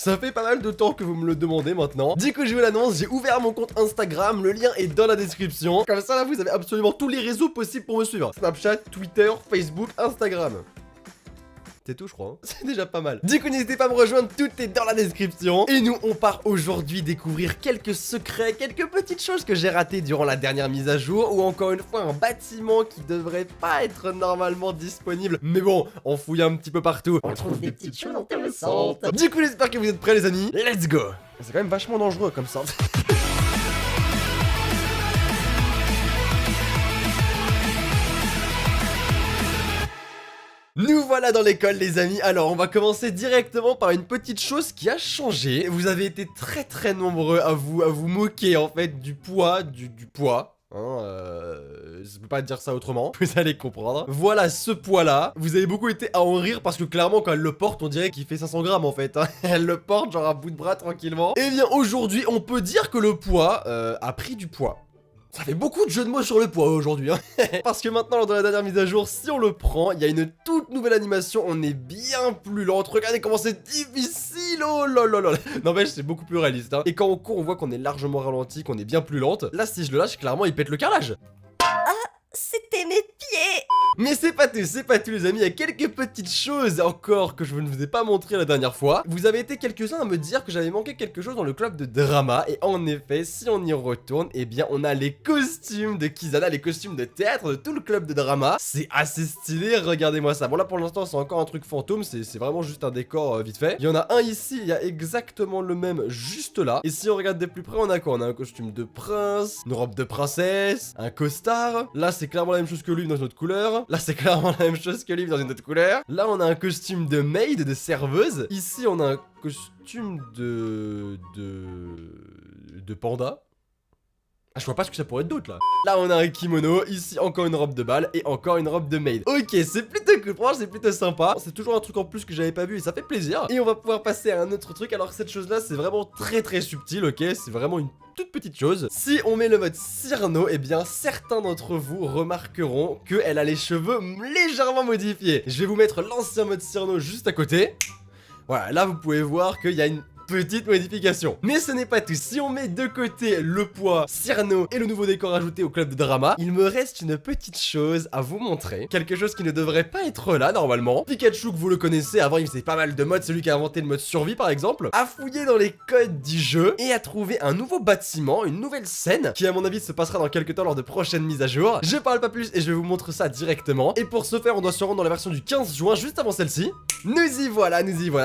Ça fait pas mal de temps que vous me le demandez maintenant. Du coup, je vous l'annonce, j'ai ouvert mon compte Instagram, le lien est dans la description. Comme ça, là, vous avez absolument tous les réseaux possibles pour me suivre. Snapchat, Twitter, Facebook, Instagram. C'est tout, je crois. Hein. C'est déjà pas mal. Du coup, n'hésitez pas à me rejoindre, tout est dans la description. Et nous, on part aujourd'hui découvrir quelques secrets, quelques petites choses que j'ai ratées durant la dernière mise à jour, ou encore une fois, un bâtiment qui devrait pas être normalement disponible. Mais bon, on fouille un petit peu partout. On trouve des petites choses intéressantes. Du coup, j'espère que vous êtes prêts, les amis. Let's go. C'est quand même vachement dangereux comme ça. Nous voilà dans l'école, les amis. Alors on va commencer directement par une petite chose qui a changé. Vous avez été très nombreux à vous moquer en fait du poids, du poids. Je peux pas dire ça autrement, vous allez comprendre. Voilà ce poids là, vous avez beaucoup été à en rire parce que clairement quand elle le porte on dirait qu'il fait 500 grammes en fait. Elle le porte genre à bout de bras tranquillement. Et bien aujourd'hui on peut dire que le poids a pris du poids. Ça fait beaucoup de jeux de mots sur le poids aujourd'hui, hein. Parce que maintenant, dans la dernière mise à jour, si on le prend, il y a une toute nouvelle animation, on est bien plus lent. Regardez comment c'est difficile, oh là là là. N'empêche, c'est beaucoup plus réaliste, hein. Et quand on court, on voit qu'on est largement ralenti, qu'on est bien plus lente. Là, si je le lâche, clairement, il pète le carrelage. C'était mes pieds. Mais c'est pas tout les amis, il y a quelques petites choses encore que je ne vous ai pas montré la dernière fois. Vous avez été quelques-uns à me dire que j'avais manqué quelque chose dans le club de drama. Et en effet, si on y retourne, eh bien on a les costumes de Kizana, les costumes de théâtre de tout le club de drama. C'est assez stylé, regardez-moi ça. Bon là pour l'instant c'est encore un truc fantôme, c'est vraiment juste un décor vite fait. Il y en a un ici, il y a exactement le même juste là. Et si on regarde de plus près, on a quoi? On a un costume de prince, une robe de princesse, un costard. Là c'est clairement la même chose que lui dans une autre couleur. Là c'est clairement la même chose que lui dans une autre couleur. Là on a un costume de maid, de serveuse. Ici on a un costume de panda. Ah, je vois pas ce que ça pourrait être d'autre là. Là on a un kimono, ici encore une robe de bal et encore une robe de maid. Ok, c'est plutôt cool, franchement c'est plutôt sympa. C'est toujours un truc en plus que j'avais pas vu et ça fait plaisir. Et on va pouvoir passer à un autre truc. Alors que cette chose là c'est vraiment très subtil, ok. C'est vraiment une toute petite chose. Si on met le mode Cyrano, eh bien certains d'entre vous remarqueront qu'elle a les cheveux légèrement modifiés. Je vais vous mettre l'ancien mode Cyrano juste à côté. Voilà, là vous pouvez voir qu'il y a une petite modification. Mais ce n'est pas tout. Si on met de côté le poids Cyrano et le nouveau décor ajouté au club de drama, il me reste une petite chose à vous montrer. Quelque chose qui ne devrait pas être là normalement. Pikachu, que vous le connaissez, avant il faisait pas mal de modes, celui qui a inventé le mode survie par exemple, a fouillé dans les codes du jeu et a trouvé un nouveau bâtiment, une nouvelle scène qui à mon avis se passera dans quelques temps lors de prochaines mises à jour. Je parle pas plus et je vais vous montrer ça directement. Et pour ce faire on doit se rendre dans la version du 15 juin juste avant celle-ci. Nous y voilà,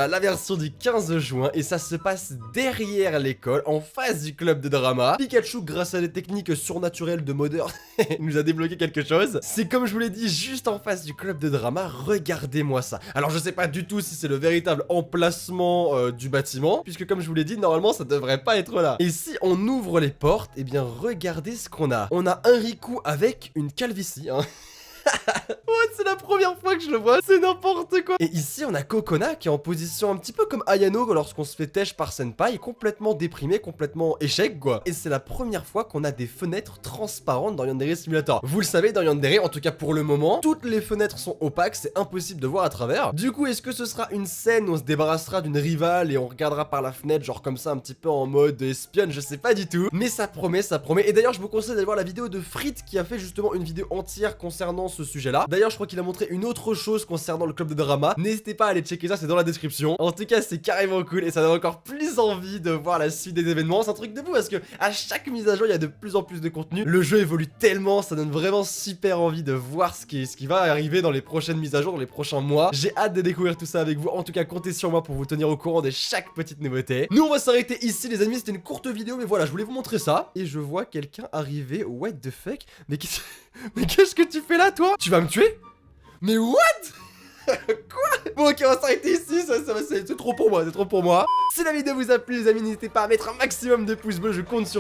la version du 15 juin et ça se passe derrière l'école, en face du club de drama. Pikachu, grâce à des techniques surnaturelles de modeur, nous a débloqué quelque chose. C'est comme je vous l'ai dit, juste en face du club de drama, regardez-moi ça. Alors je sais pas du tout si c'est le véritable emplacement du bâtiment, puisque comme je vous l'ai dit, normalement ça devrait pas être là. Et si on ouvre les portes, eh bien regardez ce qu'on a. On a un Riku avec une calvitie, hein. Ouais, c'est la première fois que je le vois, c'est n'importe quoi. Et ici on a Kokona qui est en position un petit peu comme Ayano lorsqu'on se fait têche par Senpai, complètement déprimé, complètement échec quoi. Et c'est la première fois qu'on a des fenêtres transparentes dans Yandere Simulator. Vous le savez, dans Yandere, en tout cas pour le moment, toutes les fenêtres sont opaques, c'est impossible de voir à travers. Du coup, est-ce que ce sera une scène où on se débarrassera d'une rivale et on regardera par la fenêtre, genre comme ça un petit peu en mode espionne? Je sais pas du tout, mais ça promet, ça promet. Et d'ailleurs je vous conseille d'aller voir la vidéo de Frit qui a fait justement une vidéo entière concernant ce sujet là. D'ailleurs je crois qu'il a montré une autre chose concernant le club de drama. N'hésitez pas à aller checker ça, c'est dans la description. En tout cas c'est carrément cool et ça donne encore plus envie de voir la suite des événements. C'est un truc de fou parce que à chaque mise à jour il y a de plus en plus de contenu. Le jeu évolue tellement, ça donne vraiment super envie de voir ce qui va arriver dans les prochaines mises à jour, dans les prochains mois. J'ai hâte de découvrir tout ça avec vous. En tout cas comptez sur moi pour vous tenir au courant de chaque petite nouveauté. Nous on va s'arrêter ici les amis, c'était une courte vidéo mais voilà, je voulais vous montrer ça. Et je vois quelqu'un arriver, what the fuck. Mais qu'est-ce que tu fais là toi? Tu vas me tuer? Mais what? Quoi? Bon ok, on va s'arrêter ici, c'est trop pour moi, c'est trop pour moi. Si la vidéo vous a plu les amis, n'hésitez pas à mettre un maximum de pouces bleus, je compte sur